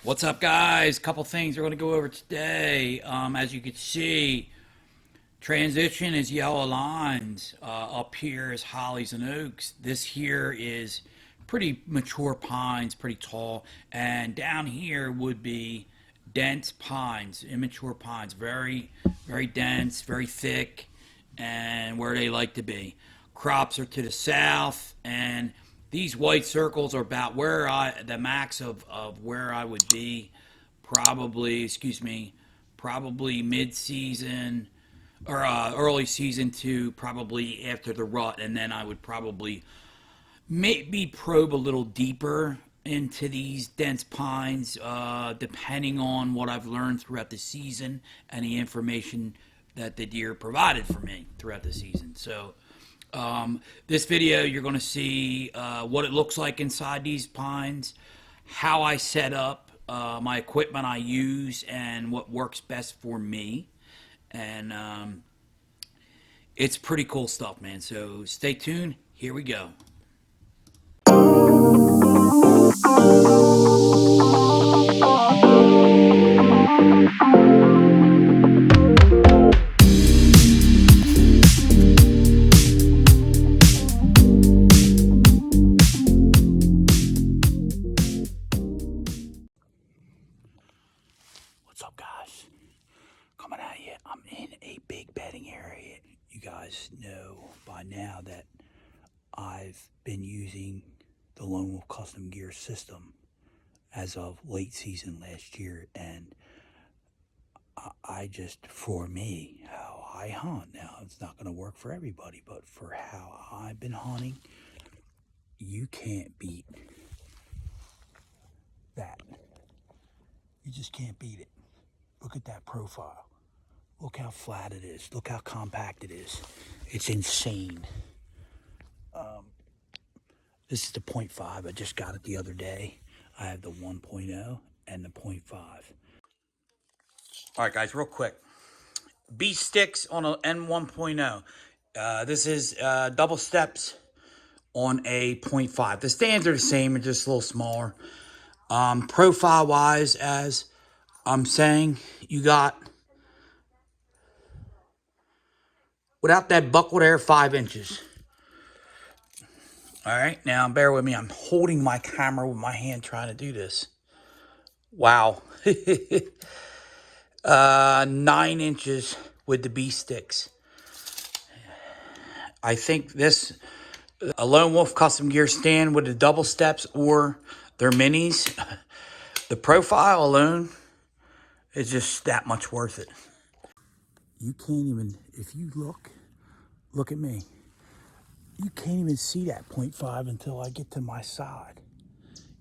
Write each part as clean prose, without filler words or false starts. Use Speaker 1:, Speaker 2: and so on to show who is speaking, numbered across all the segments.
Speaker 1: What's up, guys? Couple things we're going to go over today. As you can see, transition is yellow lines. Up here is hollies and oaks. This here is pretty mature pines, pretty tall. And down here would be dense pines, immature pines, very, very dense, very thick, and where they like to be. Crops are to the south, and these white circles are about the max of where I would be, probably mid-season or early season to probably after the rut, and then I would probably maybe probe a little deeper into these dense pines, depending on what I've learned throughout the season and the information that the deer provided for me throughout the season. So, this video, you're going to see what it looks like inside these pines, how I set up my equipment I use, and what works best for me. And it's pretty cool stuff, man. So stay tuned. Here we go. What's up, guys? Coming at you. I'm in a big bedding area. You guys know by now that I've been using the Lone Wolf Custom Gear system as of late season last year, and for me, how I hunt now, it's not going to work for everybody, but for how I've been hunting, you can't beat that. You just can't beat it. Look at that profile. Look how flat it is. Look how compact it is. It's insane. This is the 0.5. I just got it the other day. I have the 1.0 and the 0.5. All right, guys, real quick. Beast sticks on an N1.0. This is double steps on a 0.5. The stands are the same, they're just a little smaller. Profile-wise, as I'm saying, you got, without that buckled air, 5 inches. All right, now bear with me. I'm holding my camera with my hand trying to do this. Wow. 9 inches with the B sticks. I think this, a Lone Wolf Custom Gear stand with the double steps or their minis, the profile alone is just that much worth it. You can't even, if you look at me. You can't even see that 0.5 until I get to my side.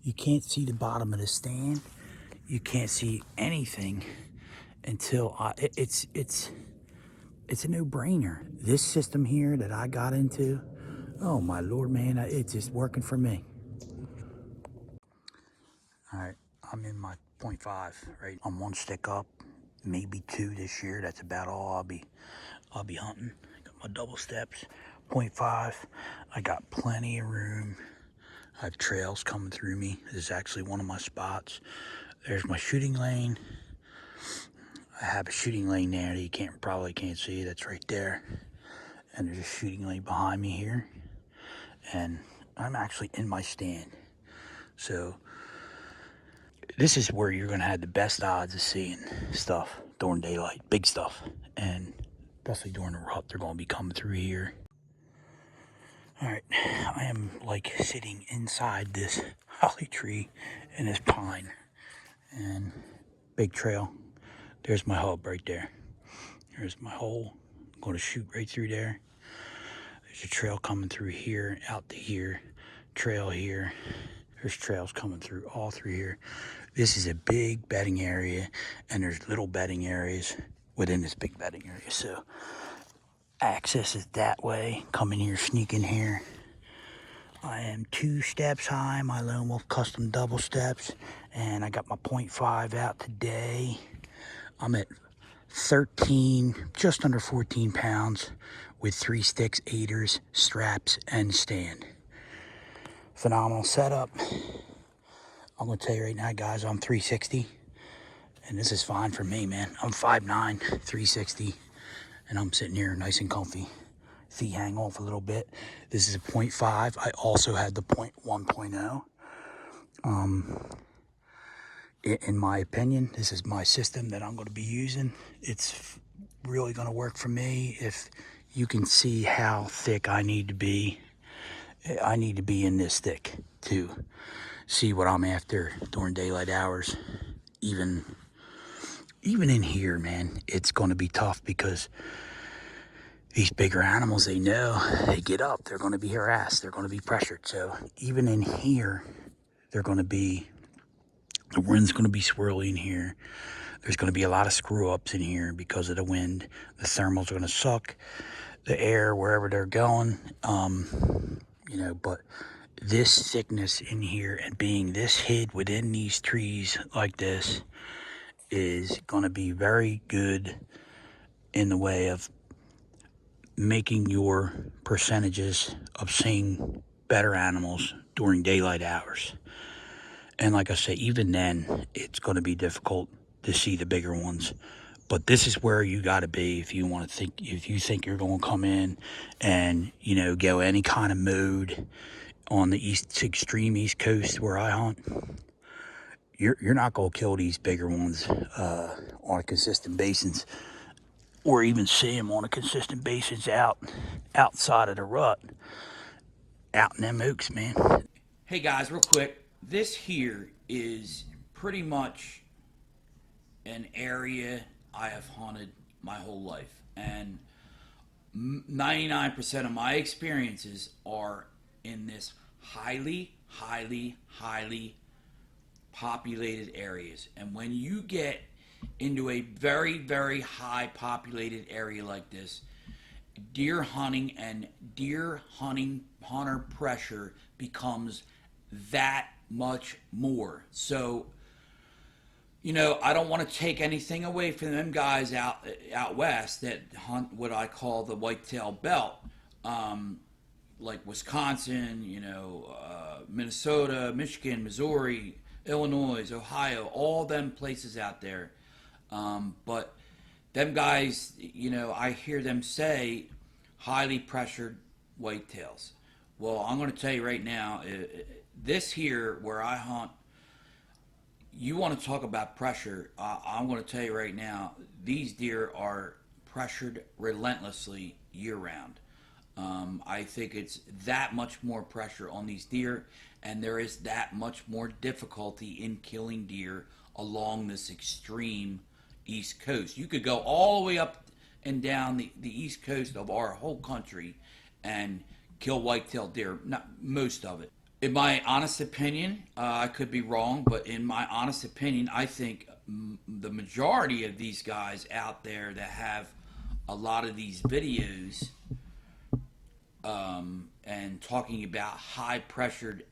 Speaker 1: You can't see the bottom of the stand. You can't see anything until it's a no-brainer. This system here that I got into, oh my Lord, man, it's just working for me. All right, I'm in my 0.5, right? I'm 1 stick up, maybe 2 this year. That's about all I'll be hunting. Got my double steps, 0.5. I got plenty of room. I have trails coming through me. This is actually one of my spots. There's my shooting lane. I have a shooting lane there that you probably can't see. That's right there. And there's a shooting lane behind me here. And I'm actually in my stand. So this is where you're going to have the best odds of seeing stuff during daylight, big stuff. And especially during the rut, they're going to be coming through here. All right, I am like sitting inside this holly tree and this pine and big trail. There's my hub right there. There's my hole. I'm going to shoot right through there. There's a trail coming through here, out to here, trail here. There's trails coming through all through here. This is a big bedding area, and there's little bedding areas within this big bedding area. So access is that way. Come in here, sneak in here. I am 2 steps high, my Lone Wolf Custom double steps, and I got my 0.5 out today. I'm at 13, just under 14 pounds with 3 sticks, 8ers, straps, and stand. Phenomenal setup. I'm going to tell you right now, guys, I'm 360, and this is fine for me, man. I'm 5'9", 360, and I'm sitting here nice and comfy. Feet hang off a little bit. This is a .5. I also had the .1.0. In my opinion, this is my system that I'm going to be using. It's really going to work for me. If you can see how thick I need to be in this thick to see what I'm after during daylight hours. Even in here, man, it's going to be tough because these bigger animals, they know they get up, they're going to be harassed, they're going to be pressured. So even in here, the wind's going to be swirly in here. There's going to be a lot of screw ups in here because of the wind. The thermals are going to suck the air wherever they're going. But this thickness in here and being this hid within these trees like this is going to be very good in the way of making your percentages of seeing better animals during daylight hours. And like I say, even then, it's going to be difficult to see the bigger ones. But this is where you got to be if you think you're going to come in and, go any kind of mode on the extreme East Coast where I hunt. You're not going to kill these bigger ones on a consistent basis, or even see them on a consistent basis outside of the rut, out in them oaks, man. Hey guys, real quick, this here is pretty much an area I have hunted my whole life, and 99% of my experiences are in this highly, highly, highly populated areas. And when you get into a very, very high populated area like this, deer hunting and hunter pressure becomes that much more. So, I don't want to take anything away from them guys out west that hunt what I call the whitetail belt, like Wisconsin, Minnesota, Michigan, Missouri, Illinois, Ohio, all them places out there. But them guys, I hear them say highly pressured whitetails. Well, I'm going to tell you right now, this here where I hunt, you want to talk about pressure, I'm going to tell you right now, these deer are pressured relentlessly year-round. I think it's that much more pressure on these deer, and there is that much more difficulty in killing deer along this extreme East Coast. You could go all the way up and down the East Coast of our whole country and kill white-tailed deer, not most of it. In my honest opinion, I could be wrong, but in my honest opinion, I think the majority of these guys out there that have a lot of these videos and talking about high-pressured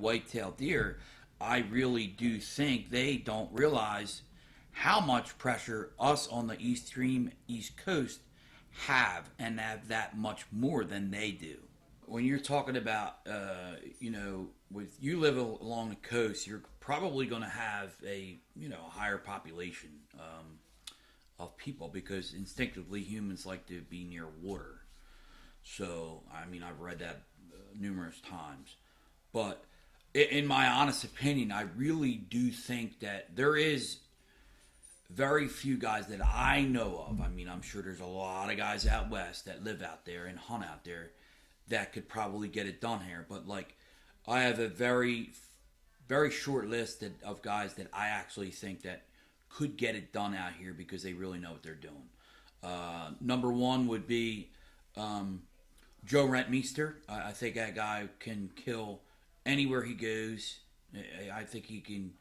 Speaker 1: white-tailed deer, I really do think they don't realize how much pressure us on the extreme East Coast have, and have that much more than they do. When you're talking about, with you live along the coast, you're probably going to have a higher population of people, because instinctively humans like to be near water. So, I've read that numerous times. But in my honest opinion, I really do think that there is very few guys that I know of. I'm sure there's a lot of guys out west that live out there and hunt out there that could probably get it done here. But, I have a very, very short list of guys that I actually think that could get it done out here because they really know what they're doing. Number one would be Joe Rentmeester. I think that guy can kill anywhere he goes. I think he can.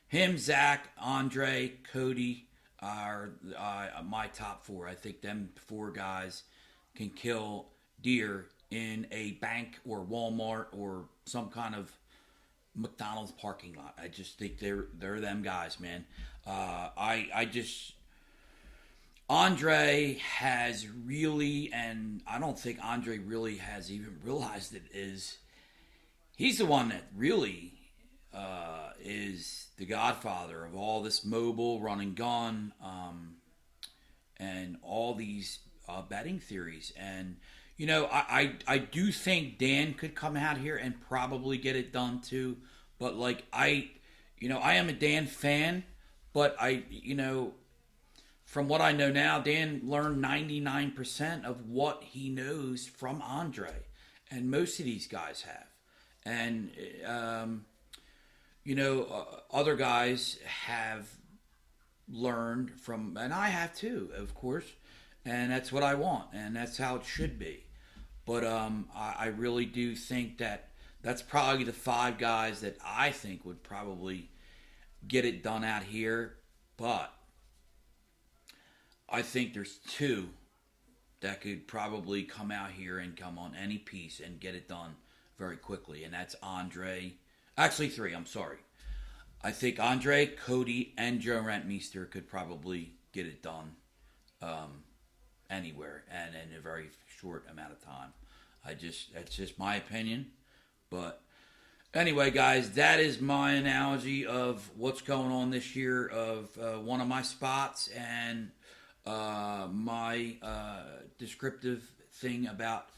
Speaker 1: Him, Zach, Andre, Cody are my top four. I think them four guys can kill deer in a bank or Walmart or some kind of McDonald's parking lot. I just think they're them guys, man. Andre has really, and I don't think Andre really has even realized it, is he's the one that really
Speaker 2: is the godfather of all this mobile run and gun, and all these betting theories. And I do think Dan could come out here and probably get it done too. But like I am a Dan fan, but from what I know now, Dan learned 99% of what he knows from Andre, and most of these guys have. And other guys have learned from, and I have too, of course, and that's what I want, and that's how it should be. But I really do think that that's probably the five guys that I think would probably get it done out here. But I think there's two that could probably come out here and come on any piece and get it done very quickly, and that's Andre. Actually, three. I'm sorry. I think Andre, Cody, and Joe Rentmeester could probably get it done anywhere and in a very short amount of time. That's just my opinion. But anyway, guys, that is my analogy of what's going on this year of one of my spots and my descriptive thing about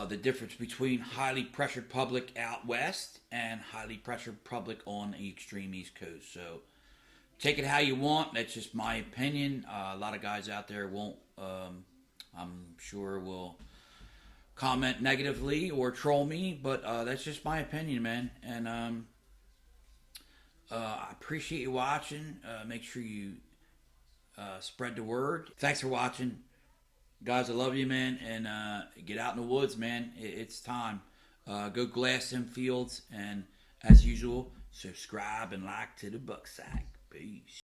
Speaker 2: the difference between highly pressured public out west and highly pressured public on the extreme East Coast. So take it how you want. That's just my opinion. A lot of guys out there won't, I'm sure, will comment negatively or troll me, but that's just my opinion, man. And I appreciate you watching. Make sure you spread the word. Thanks for watching. Guys, I love you, man. And get out in the woods, man. It's time. Go glass them fields. And as usual, subscribe and like to the Bucksack. Peace.